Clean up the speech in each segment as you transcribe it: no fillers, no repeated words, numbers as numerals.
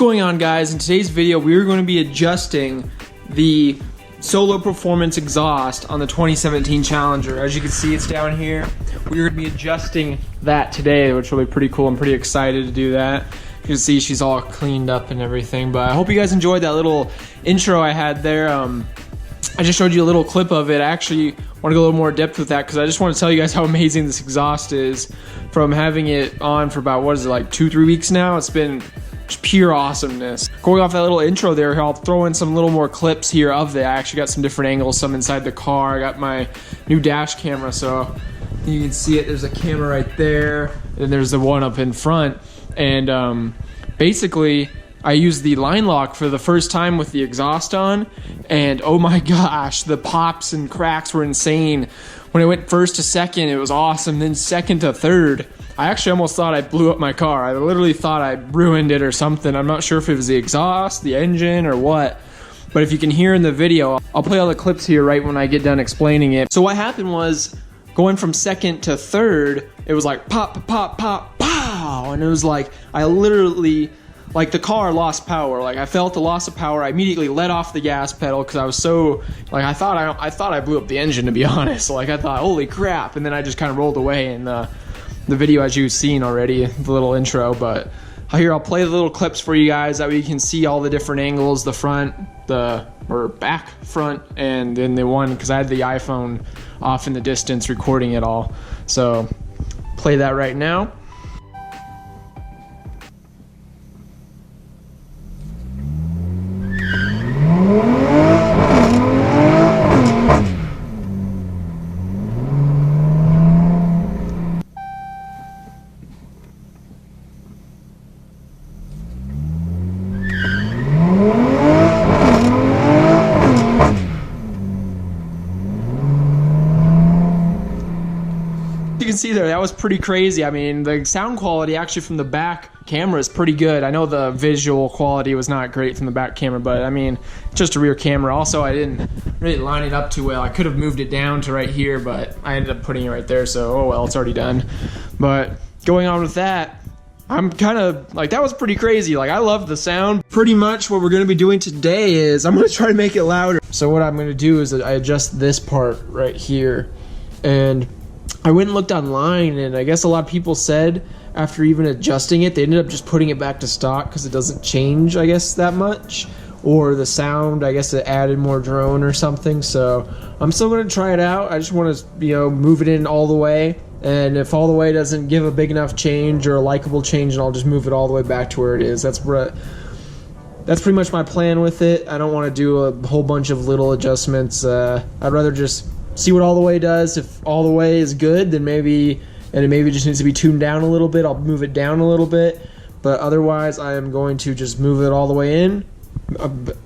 going on, guys? In today's video, we're going to be adjusting the Solo Performance exhaust on the 2017 Challenger. As you can see, it's down here. We're going to be adjusting that today, which will be pretty cool. I'm pretty excited to do that. You can see she's all cleaned up and everything, but I hope you guys enjoyed that little intro I had there. I just showed you a little clip of it. I actually want to go a little more in depth with that because I just want to tell you guys how amazing this exhaust is. From having it on for about, what is it, like 2-3 weeks now, it's been just pure awesomeness. Going off that little intro there, I'll throw in some little more clips here of that. I actually got some different angles, some inside the car. I got my new dash camera, so you can see it. There's a camera right there, and there's the one up in front. And basically, I used the line lock for the first time with the exhaust on, and oh my gosh, the pops and cracks were insane. When it went first to second, it was awesome. Then second to third, I actually almost thought I blew up my car. I literally thought I ruined it or something. I'm not sure if it was the exhaust, the engine, or what. But if you can hear in the video, I'll play all the clips here right when I get done explaining it. So what happened was, going from second to third, it was like pop, pop, pop, pow, and it was like, I literally, like, the car lost power. Like, I felt the loss of power. I immediately let off the gas pedal because I was so, like, I thought I blew up the engine, to be honest. Like, I thought, holy crap, and then I just kind of rolled away. And the video, as you've seen already, the little intro, but here I'll play the little clips for you guys, that way you can see all the different angles, the front, or back, front, and then the one, because I had the iPhone off in the distance recording it all. So play that right now. You can see there, that was pretty crazy. I mean, the sound quality actually from the back camera is pretty good. I know the visual quality was not great from the back camera, but I mean, just a rear camera. Also, I didn't really line it up too well. I could have moved it down to right here, but I ended up putting it right there, so oh well, it's already done. But going on with that, I'm kind of like, that was pretty crazy. Like, I love the sound. Pretty much what we're going to be doing today is I'm going to try to make it louder. So what I'm going to do is I adjust this part right here, and I went and looked online, and I guess a lot of people said after even adjusting it, they ended up just putting it back to stock because it doesn't change, I guess, that much. Or the sound, I guess it added more drone or something. So I'm still going to try it out. I just want to, move it in all the way. And if all the way doesn't give a big enough change or a likable change, then I'll just move it all the way back to where it is. That's pretty much my plan with it. I don't want to do a whole bunch of little adjustments. I'd rather just see what all the way does. If all the way is good, then maybe it just needs to be tuned down a little bit, I'll move it down a little bit. But otherwise, I am going to just move it all the way in.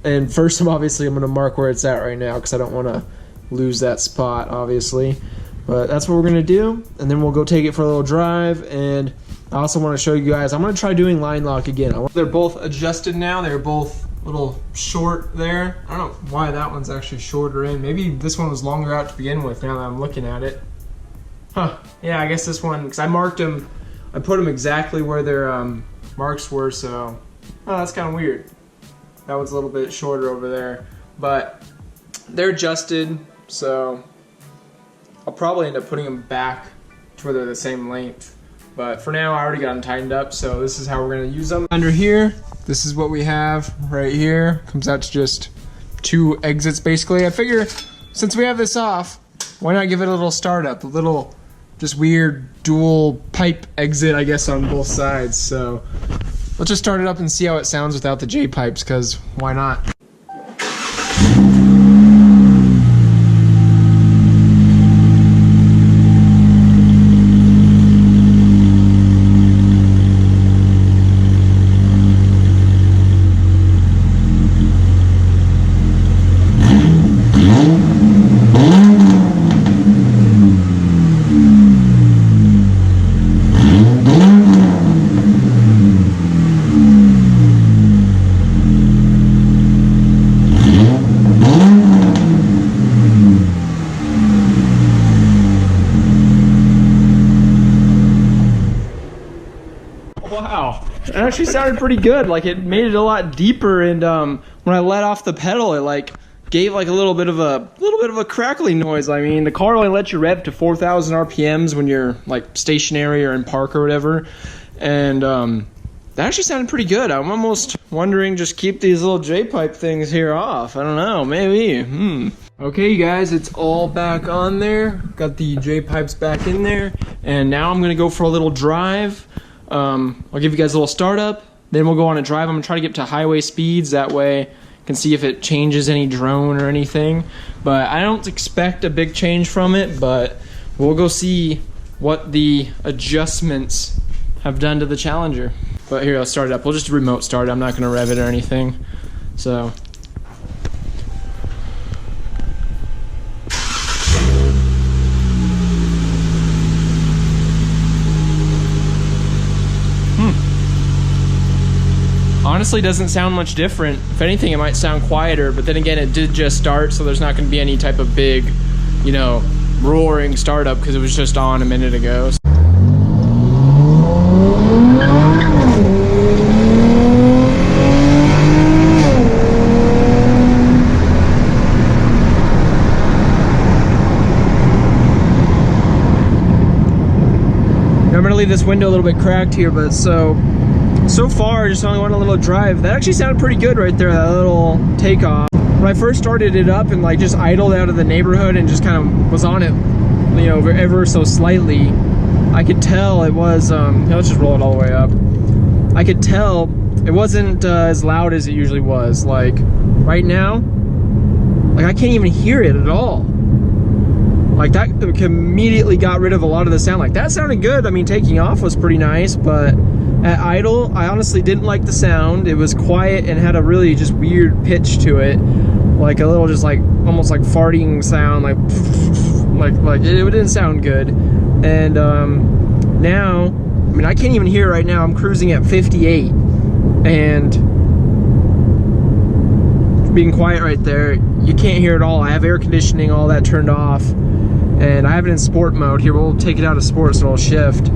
And first, obviously, I'm going to mark where it's at right now because I don't want to lose that spot, obviously. But that's what we're going to do. And then we'll go take it for a little drive. And I also want to show you guys, I'm going to try doing line lock again. They're both adjusted now. They're both a little short there. I don't know why that one's actually shorter in. Maybe this one was longer out to begin with now that I'm looking at it. Huh. Yeah, I guess this one, because I marked them, I put them exactly where their marks were, so, oh, that's kind of weird. That one's a little bit shorter over there. But they're adjusted, so I'll probably end up putting them back to where they're the same length. But for now, I already got them tightened up, so this is how we're going to use them. Under here, this is what we have right here. Comes out to just 2 exits, basically. I figure, since we have this off, why not give it a little startup, a little just weird dual pipe exit, I guess, on both sides. So let's just start it up and see how it sounds without the J-pipes, because why not? actually sounded pretty good. Like it made it a lot deeper, and when I let off the pedal, it like gave like a little bit of a crackling noise. I mean, the car only lets you rev to 4,000 RPMs when you're like stationary or in park or whatever, and that actually sounded pretty good. I'm almost wondering just keep these little J-pipe things here off. I don't know, maybe. Okay, you guys, it's all back on there. Got the J-pipes back in there, and now I'm gonna go for a little drive. I'll give you guys a little startup, then we'll go on a drive. I'm gonna try to get to highway speeds, that way I can see if it changes any drone or anything. But I don't expect a big change from it, but we'll go see what the adjustments have done to the Challenger. But here, I'll start it up. We'll just remote start it. I'm not gonna rev it or anything. So. Honestly, doesn't sound much different. If anything, it might sound quieter, but then again, it did just start, so there's not going to be any type of big, you know, roaring startup because it was just on a minute ago. I'm going to leave this window a little bit cracked here, but so far, I just only went a little drive. That actually sounded pretty good right there, that little takeoff. When I first started it up and like just idled out of the neighborhood and just kind of was on it, you know, ever so slightly, I could tell it was, let's just roll it all the way up. I could tell it wasn't as loud as it usually was. Like, right now, like I can't even hear it at all. Like that immediately got rid of a lot of the sound. Like that sounded good. I mean, taking off was pretty nice, but at idle, I honestly didn't like the sound. It was quiet and had a really just weird pitch to it. Like a little just like, almost like farting sound, like it didn't sound good. And now, I mean, I can't even hear right now. I'm cruising at 58 and being quiet right there. You can't hear it all. I have air conditioning, all that turned off. And I have it in sport mode. Here, we'll take it out of sport so it'll shift.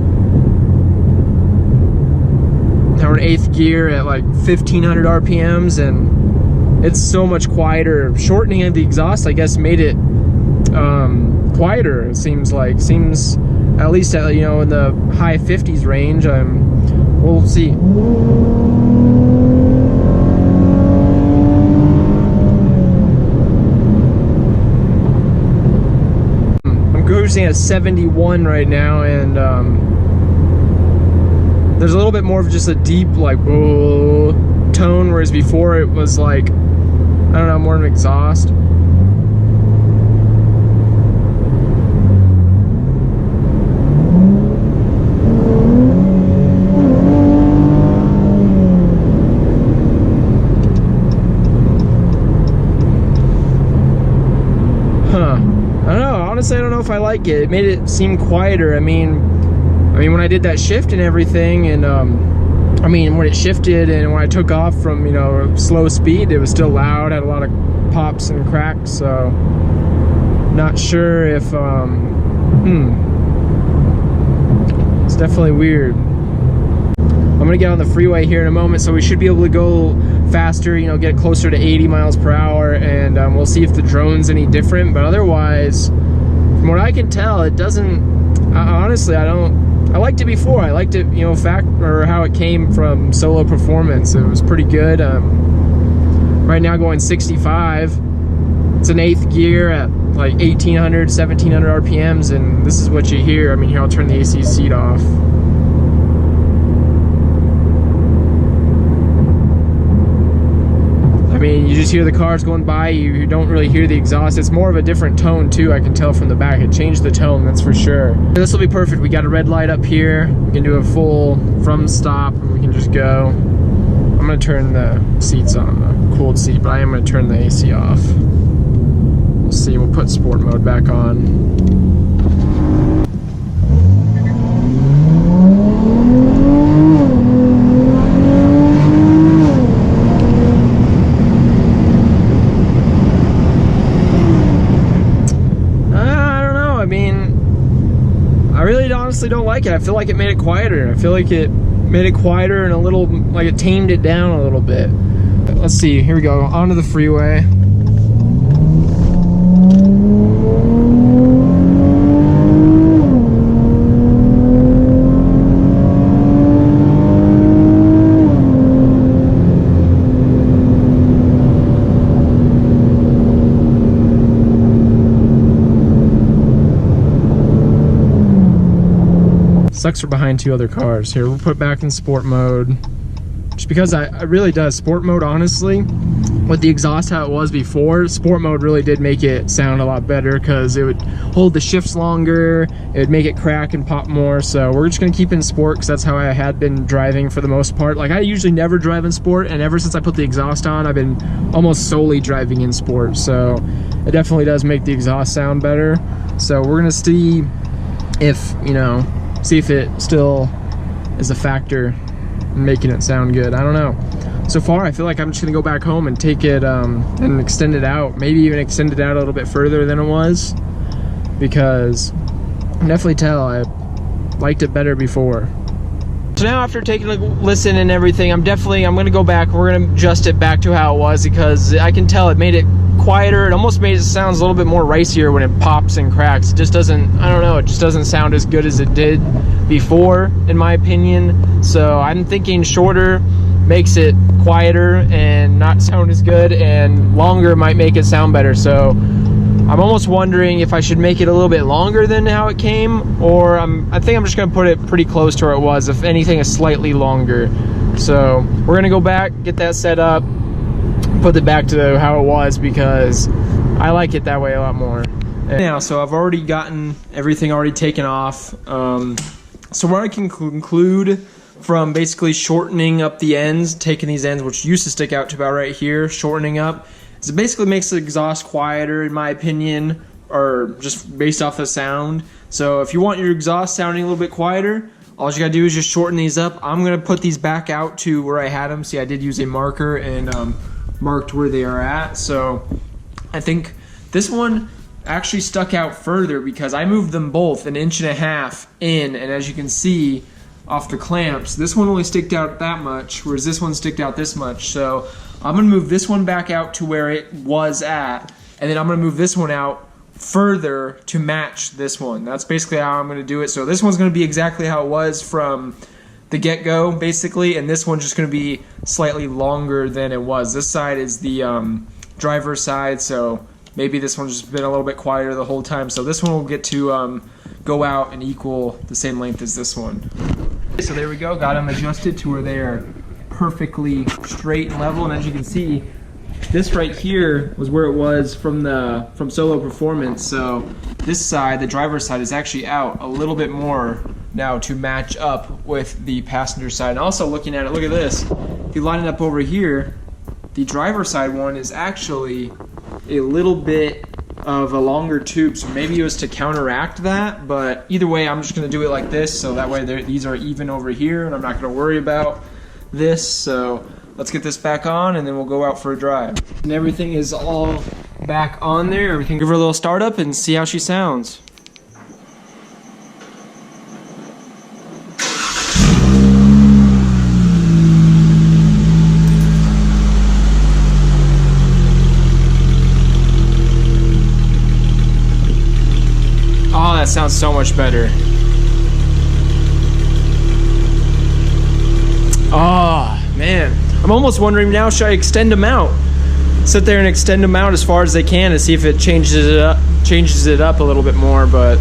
Now we're in 8th gear at like 1,500 RPMs, and it's so much quieter. Shortening of the exhaust, I guess, made it quieter. It seems at least at, you know, in the high 50s range. We'll see. I'm cruising at 71 right now, and there's a little bit more of just a deep, like, whoa tone, whereas before it was like, I don't know, more of an exhaust. I don't know, honestly, I don't know if I like it. It made it seem quieter. I mean, when I did that shift and everything, and I mean, when it shifted and when I took off from, you know, slow speed, it was still loud, had a lot of pops and cracks, so not sure if, it's definitely weird. I'm gonna get on the freeway here in a moment, so we should be able to go faster, you know, get closer to 80 miles per hour, and we'll see if the drone's any different, but otherwise, from what I can tell, it doesn't, honestly, I liked it before. I liked it, you know, how it came from Solo Performance. It was pretty good. Right now going 65. It's an 8th gear at like 1,800, 1,700 RPMs, and this is what you hear. I mean, here, I'll turn the AC seat off. I mean, you just hear the cars going by, you don't really hear the exhaust. It's more of a different tone too, I can tell from the back. It changed the tone, that's for sure. This will be perfect. We got a red light up here. We can do a full from stop, and we can just go. I'm gonna turn the seats on, the cooled seat, but I am gonna turn the AC off. We'll see, we'll put sport mode back on. honestly don't like it. I feel like it made it quieter. I feel like it made it quieter and a little, like it tamed it down a little bit. Let's see, here we go, onto the freeway. Sucks for behind two other cars. Here, we'll put it back in sport mode. Just because I really does. Sport mode, honestly, with the exhaust how it was before, sport mode really did make it sound a lot better because it would hold the shifts longer, it would make it crack and pop more. So we're just gonna keep it in sport because that's how I had been driving for the most part. Like I usually never drive in sport, and ever since I put the exhaust on, I've been almost solely driving in sport. So it definitely does make the exhaust sound better. So we're gonna see if, you know, see if it still is a factor in making it sound good. I don't know. So far, I feel like I'm just gonna go back home and take it and extend it out. Maybe even extend it out a little bit further than it was, because I can definitely tell I liked it better before. So now after taking a listen and everything, I'm gonna go back. We're gonna adjust it back to how it was, because I can tell it made it quieter. It almost made it sound a little bit more racier when it pops and cracks. It just doesn't, I don't know, it just doesn't sound as good as it did before, in my opinion. So I'm thinking shorter makes it quieter and not sound as good, and longer might make it sound better. So I'm almost wondering if I should make it a little bit longer than how it came, or I think I'm just gonna put it pretty close to where it was, if anything is slightly longer. So we're gonna go back, get that set up, put it back to how it was, because I like it that way a lot more. Now, so I've already gotten everything already taken off. So what I can conclude from basically shortening up the ends, taking these ends, which used to stick out to about right here, shortening up, is it basically makes the exhaust quieter, in my opinion, or just based off the sound. So if you want your exhaust sounding a little bit quieter, all you gotta do is just shorten these up. I'm gonna put these back out to where I had them. See, I did use a marker and marked where they are at. So I think this one actually stuck out further because I moved them both 1.5 inches in, and as you can see off the clamps, this one only sticked out that much, whereas this one sticked out this much. So I'm gonna move this one back out to where it was at, and then I'm gonna move this one out further to match this one. That's basically how I'm gonna do it. So this one's gonna be exactly how it was from the get-go, basically, and this one's just gonna be slightly longer than it was. This side is the driver's side, so maybe this one's just been a little bit quieter the whole time. So this one will get to go out and equal the same length as this one. So there we go, got them adjusted to where they are perfectly straight and level, and as you can see, this right here was where it was from Solo Performance. So this side, the driver's side, is actually out a little bit more now to match up with the passenger side. And also looking at it, look at this. If you line it up over here, the driver's side one is actually a little bit of a longer tube, so maybe it was to counteract that, but either way, I'm just gonna do it like this, so that way these are even over here, and I'm not gonna worry about this. So let's get this back on, and then we'll go out for a drive. And everything is all back on there. Everything. Give her a little startup and see how she sounds. Oh, that sounds so much better. Oh, man. I'm almost wondering now, should I extend them out? Sit there and extend them out as far as they can to see if it changes it up a little bit more, but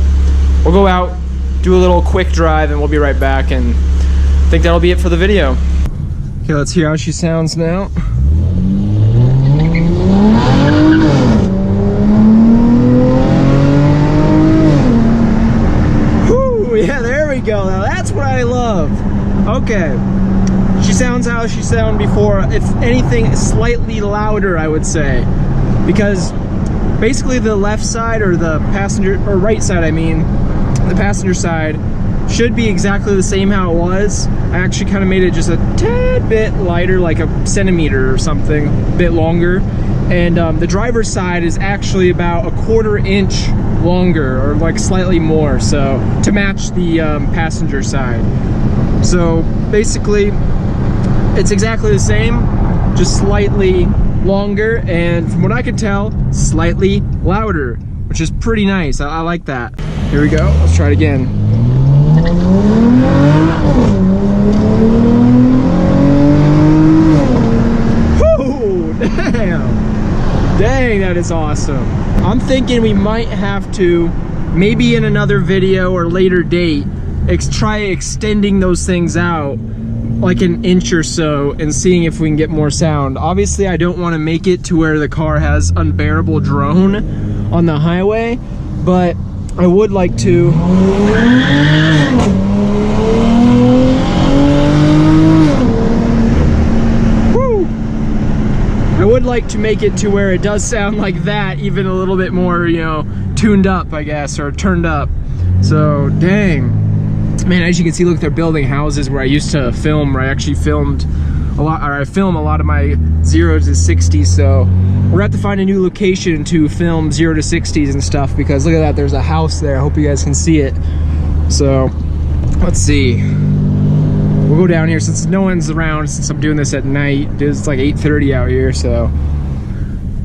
we'll go out, do a little quick drive, and we'll be right back, and I think that'll be it for the video. Okay, let's hear how she sounds now. Whew, yeah, there we go. Now that's what I love. Okay. She sounds how she sounded before, if anything, slightly louder, I would say. Because basically the left side, or the passenger, or right side, I mean, the passenger side should be exactly the same how it was. I actually kind of made it just a tad bit lighter, like a centimeter or something, a bit longer. And the driver's side is actually about 1/4 inch longer, or like slightly more, so to match the passenger side. So basically, it's exactly the same, just slightly longer, and from what I can tell, slightly louder, which is pretty nice. I like that. Here we go, let's try it again. Whoo, damn. Dang, that is awesome. I'm thinking we might have to, maybe in another video or later date, try extending those things out like an inch or so and seeing if we can get more sound. Obviously, I don't want to make it to where the car has unbearable drone on the highway, but I would like to. Woo! I would like to make it to where it does sound like that, even a little bit more, you know, tuned up, I guess, or turned up. So, dang. Man, as you can see, look, they're building houses where I used to film, where I actually filmed a lot, or I film a lot of my 0s to 60s, so we're gonna have to find a new location to film 0 to 60s and stuff, because look at that, there's a house there. I hope you guys can see it. So, let's see. We'll go down here since no one's around, since I'm doing this at night. It's like 8:30 out here, so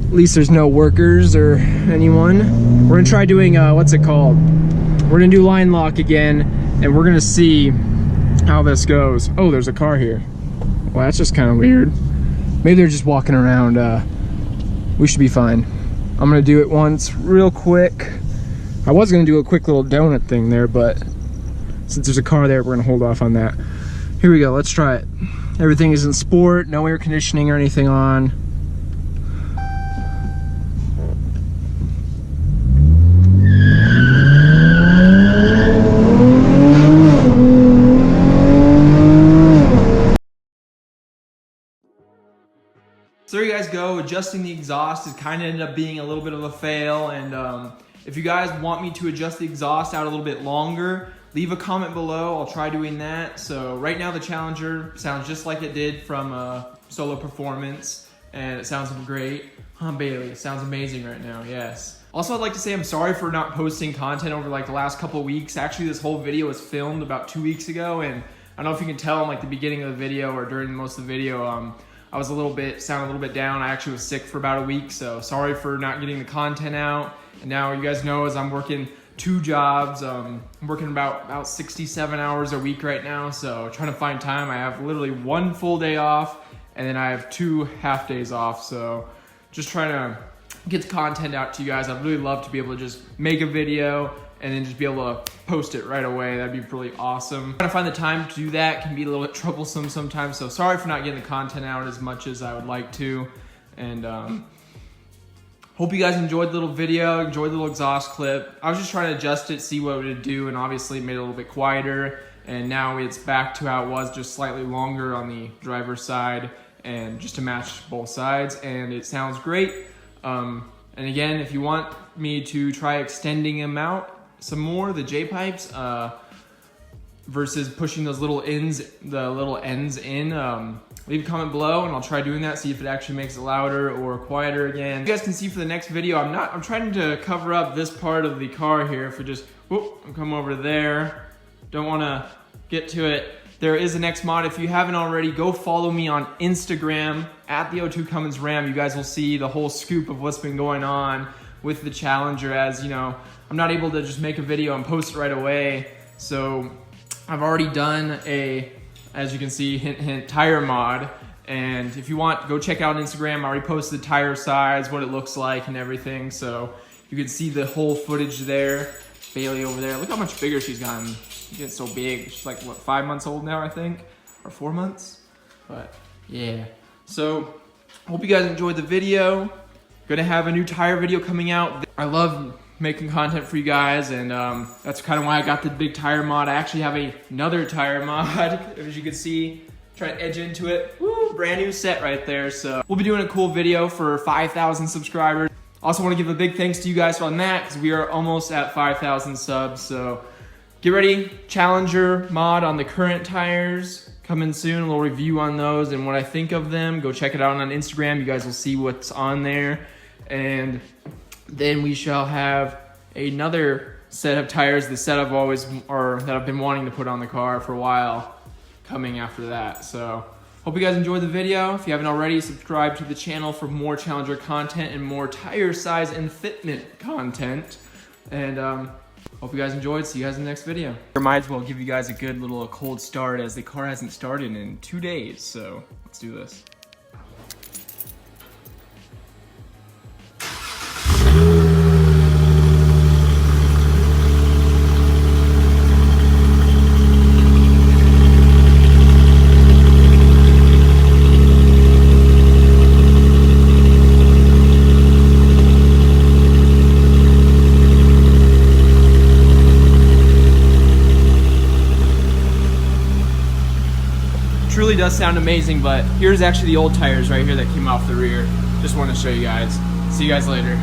at least there's no workers or anyone. We're gonna try doing, what's it called? We're gonna do line lock again, and we're gonna see how this goes. Oh, there's a car here. Well, that's just kind of weird. Maybe they're just walking around. We should be fine. I'm gonna do it once real quick. I was gonna do a quick little donut thing there, but since there's a car there, we're gonna hold off on that. Here we go, let's try it. Everything is in sport, no air conditioning or anything on. So there you guys go. Adjusting the exhaust is kind of ended up being a little bit of a fail, and if you guys want me to adjust the exhaust out a little bit longer, leave a comment below. I'll try doing that. So right now the Challenger sounds just like it did from Solo Performance, and it sounds great. Huh, Bailey, it sounds amazing right now, yes. Also, I'd like to say I'm sorry for not posting content over like the last couple of weeks. Actually, this whole video was filmed about 2 weeks ago, and I don't know if you can tell in like the beginning of the video or during most of the video, I was sounded a little bit down. I actually was sick for about a week, so sorry for not getting the content out. And now you guys know, as I'm working 2 jobs, I'm working about 67 hours a week right now, so trying to find time. I have literally 1 full day off, and then I have 2 half days off, so just trying to get the content out to you guys. I'd really love to be able to just make a video and then just be able to post it right away. That'd be really awesome. Trying to find the time to do that can be a little bit troublesome sometimes, so sorry for not getting the content out as much as I would like to. And hope you guys enjoyed the little video, enjoyed the little exhaust clip. I was just trying to adjust it, see what it would do, and obviously it made it a little bit quieter. And now it's back to how it was, just slightly longer on the driver's side, and just to match both sides, and it sounds great. And again, if you want me to try extending them out some more, the J-pipes, versus pushing those little ends, the little ends in, leave a comment below and I'll try doing that, see if it actually makes it louder or quieter again. You guys can see for the next video, I'm trying to cover up this part of the car here. If we just, come over there. Don't wanna get to it. There is a next mod. If you haven't already, go follow me on Instagram at the O2 Cummins Ram. You guys will see the whole scoop of what's been going on with the Challenger, as you know, I'm not able to just make a video and post it right away. So I've already done a, as you can see, hint, hint, tire mod. And if you want, go check out Instagram. I already posted the tire size, what it looks like and everything. So you can see the whole footage there. Bailey over there, look how much bigger she's gotten. She's getting so big. She's like, what, 5 months old now, I think? Or 4 months? But yeah. So hope you guys enjoyed the video. Gonna have a new tire video coming out. I love making content for you guys, and that's kind of why I got the big tire mod. I actually have another tire mod, as you can see. Try to edge into it. Woo, brand new set right there. So we'll be doing a cool video for 5,000 subscribers. Also want to give a big thanks to you guys on that, because we are almost at 5,000 subs. So get ready, Challenger mod on the current tires coming soon. A little review on those and what I think of them. Go check it out on Instagram. You guys will see what's on there. And then we shall have another set of tires, the set I've always, or that I've been wanting to put on the car for a while. coming after that. So hope you guys enjoyed the video. If you haven't already, subscribe to the channel for more Challenger content and more tire size and fitment content. And hope you guys enjoyed. See you guys in the next video. I might as well give you guys a good little cold start as the car hasn't started in 2 days. So let's do this. Truly does sound amazing, but here's actually the old tires right here that came off the rear. Just want to show you guys. See you guys later.